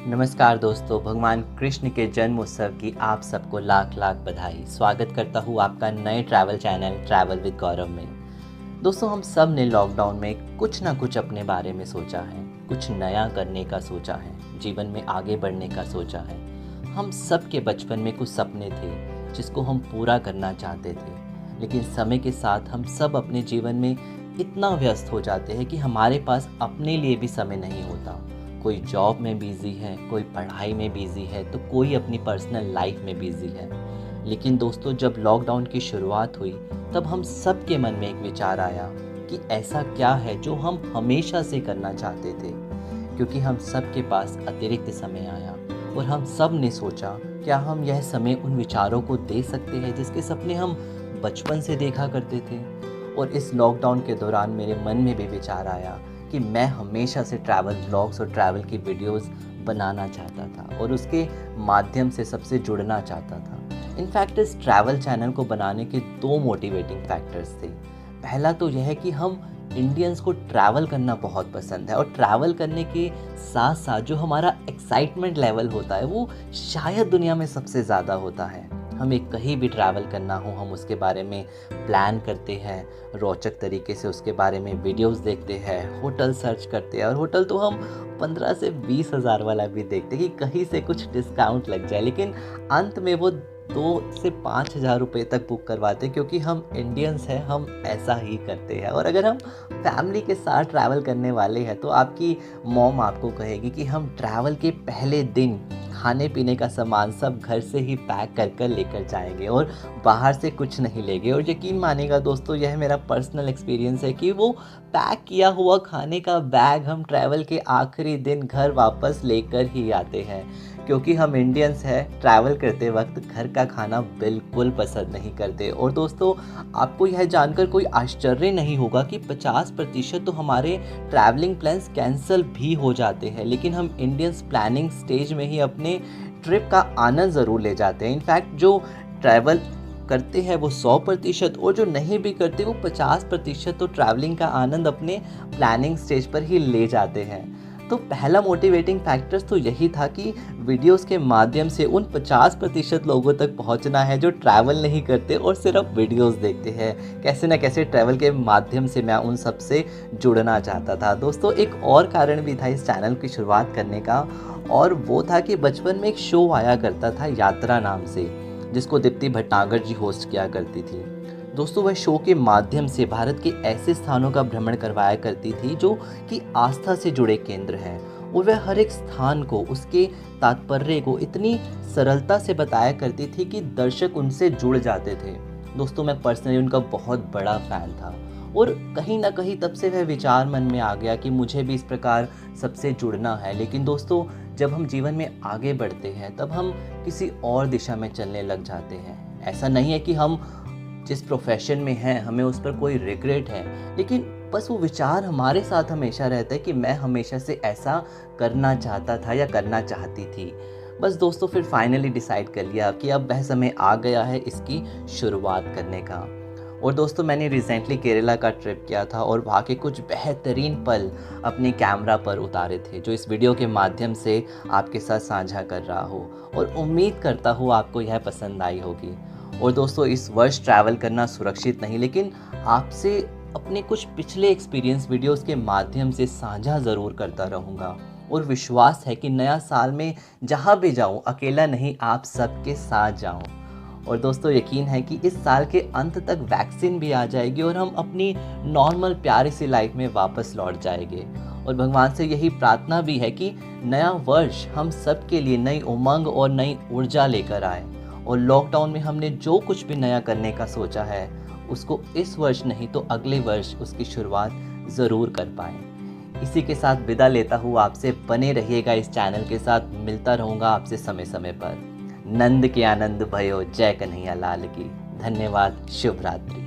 नमस्कार दोस्तों, भगवान कृष्ण के जन्म उत्सव की आप सबको लाख लाख बधाई। स्वागत करता हूँ आपका नए ट्रैवल चैनल ट्रैवल विद गौरव में। दोस्तों, हम सब ने लॉकडाउन में कुछ ना कुछ अपने बारे में सोचा है, कुछ नया करने का सोचा है, जीवन में आगे बढ़ने का सोचा है। हम सब के बचपन में कुछ सपने थे जिसको हम पूरा करना चाहते थे, लेकिन समय के साथ हम सब अपने जीवन में इतना व्यस्त हो जाते हैं कि हमारे पास अपने लिए भी समय नहीं होता। कोई जॉब में बिज़ी है, कोई पढ़ाई में बिज़ी है, तो कोई अपनी पर्सनल लाइफ में बिज़ी है। लेकिन दोस्तों, जब लॉकडाउन की शुरुआत हुई तब हम सब के मन में एक विचार आया कि ऐसा क्या है जो हम हमेशा से करना चाहते थे। क्योंकि हम सब के पास अतिरिक्त समय आया और हम सब ने सोचा, क्या हम यह समय उन विचारों को दे सकते हैं जिसके सपने हम बचपन से देखा करते थे। और इस लॉकडाउन के दौरान मेरे मन में भी विचार आया कि मैं हमेशा से ट्रैवल व्लॉग्स और ट्रैवल की वीडियोस बनाना चाहता था और उसके माध्यम से सबसे जुड़ना चाहता था। इनफैक्ट इस ट्रैवल चैनल को बनाने के दो मोटिवेटिंग फैक्टर्स थे। पहला तो यह है कि हम इंडियंस को ट्रैवल करना बहुत पसंद है और ट्रैवल करने के साथ साथ जो हमारा एक्साइटमेंट लेवल होता है वो शायद दुनिया में सबसे ज़्यादा होता है। हमें कहीं भी ट्रैवल करना हो, हम उसके बारे में प्लान करते हैं, रोचक तरीके से उसके बारे में वीडियोस देखते हैं, होटल सर्च करते हैं। और होटल तो हम 15 से 20 हज़ार वाला भी देखते हैं कि कहीं से कुछ डिस्काउंट लग जाए, लेकिन अंत में वो 2 से 5 हज़ार रुपये तक बुक करवाते हैं, क्योंकि हम इंडियंस हैं, हम ऐसा ही करते हैं। और अगर हम फैमिली के साथ ट्रैवल करने वाले हैं तो आपकी मॉम आपको कहेगी कि हम ट्रैवल के पहले दिन खाने पीने का सामान सब घर से ही पैक कर कर लेकर जाएंगे और बाहर से कुछ नहीं लेंगे। और यकीन मानिएगा दोस्तों, यह मेरा पर्सनल एक्सपीरियंस है कि वो पैक किया हुआ खाने का बैग हम ट्रैवल के आखिरी दिन घर वापस लेकर ही आते हैं, क्योंकि हम इंडियंस हैं, ट्रैवल करते वक्त घर का खाना बिल्कुल पसंद नहीं करते। और दोस्तों, आपको यह जानकर कोई आश्चर्य नहीं होगा कि 50% तो हमारे ट्रैवलिंग प्लान्स कैंसिल भी हो जाते हैं, लेकिन हम इंडियंस प्लानिंग स्टेज में ही अपने ट्रिप का आनंद ज़रूर ले जाते हैं। इनफैक्ट जो ट्रैवल करते हैं वो 100% और जो नहीं भी करते वो 50% तो ट्रैवलिंग का आनंद अपने प्लानिंग स्टेज पर ही ले जाते हैं। तो पहला मोटिवेटिंग फैक्टर्स तो यही था कि वीडियोस के माध्यम से उन 50% लोगों तक पहुंचना है जो ट्रैवल नहीं करते और सिर्फ वीडियोस देखते हैं। कैसे ना कैसे ट्रैवल के माध्यम से मैं उन सब से जुड़ना चाहता था। दोस्तों, एक और कारण भी था इस चैनल की शुरुआत करने का, और वो था कि बचपन में एक शो आया करता था यात्रा नाम से, जिसको दीप्ति भटनागर जी होस्ट किया करती थी। दोस्तों, वह शो के माध्यम से भारत के ऐसे स्थानों का भ्रमण करवाया करती थी जो कि आस्था से जुड़े केंद्र हैं, और वह हर एक स्थान को, उसके तात्पर्य को इतनी सरलता से बताया करती थी कि दर्शक उनसे जुड़ जाते थे। दोस्तों, मैं पर्सनली उनका बहुत बड़ा फ़ैन था और कहीं ना कहीं तब से वह विचार मन में आ गया कि मुझे भी इस प्रकार सबसे जुड़ना है। लेकिन दोस्तों, जब हम जीवन में आगे बढ़ते हैं तब हम किसी और दिशा में चलने लग जाते हैं। ऐसा नहीं है कि हम जिस प्रोफेशन में हैं हमें उस पर कोई रिग्रेट है, लेकिन बस वो विचार हमारे साथ हमेशा रहता है कि मैं हमेशा से ऐसा करना चाहता था या करना चाहती थी। बस दोस्तों, फिर फाइनली डिसाइड कर लिया कि अब वह समय आ गया है इसकी शुरुआत करने का। और दोस्तों, मैंने रिसेंटली केरला का ट्रिप किया था और वहाँ के कुछ बेहतरीन पल अपने कैमरा पर उतारे थे, जो इस वीडियो के माध्यम से आपके साथ साझा कर रहा हूँ, और उम्मीद करता हूँ आपको यह पसंद आई होगी। और दोस्तों, इस वर्ष ट्रैवल करना सुरक्षित नहीं, लेकिन आपसे अपने कुछ पिछले एक्सपीरियंस वीडियोस के माध्यम से साझा ज़रूर करता रहूँगा। और विश्वास है कि नया साल में जहाँ भी जाऊँ अकेला नहीं, आप सबके साथ जाऊँ। और दोस्तों, यकीन है कि इस साल के अंत तक वैक्सीन भी आ जाएगी और हम अपनी नॉर्मल प्यारी सी लाइफ में वापस लौट जाएंगे। और भगवान से यही प्रार्थना भी है कि नया वर्ष हम सब के लिए नई उमंग और नई ऊर्जा लेकर आए। और लॉकडाउन में हमने जो कुछ भी नया करने का सोचा है उसको इस वर्ष नहीं तो अगले वर्ष उसकी शुरुआत ज़रूर कर पाएँ। इसी के साथ विदा लेता हूँ आपसे। बने रहिएगा इस चैनल के साथ, मिलता रहूँगा आपसे समय समय पर। नंद के आनंद भयो, जय कन्हैया लाल की। धन्यवाद। शुभ रात्रि।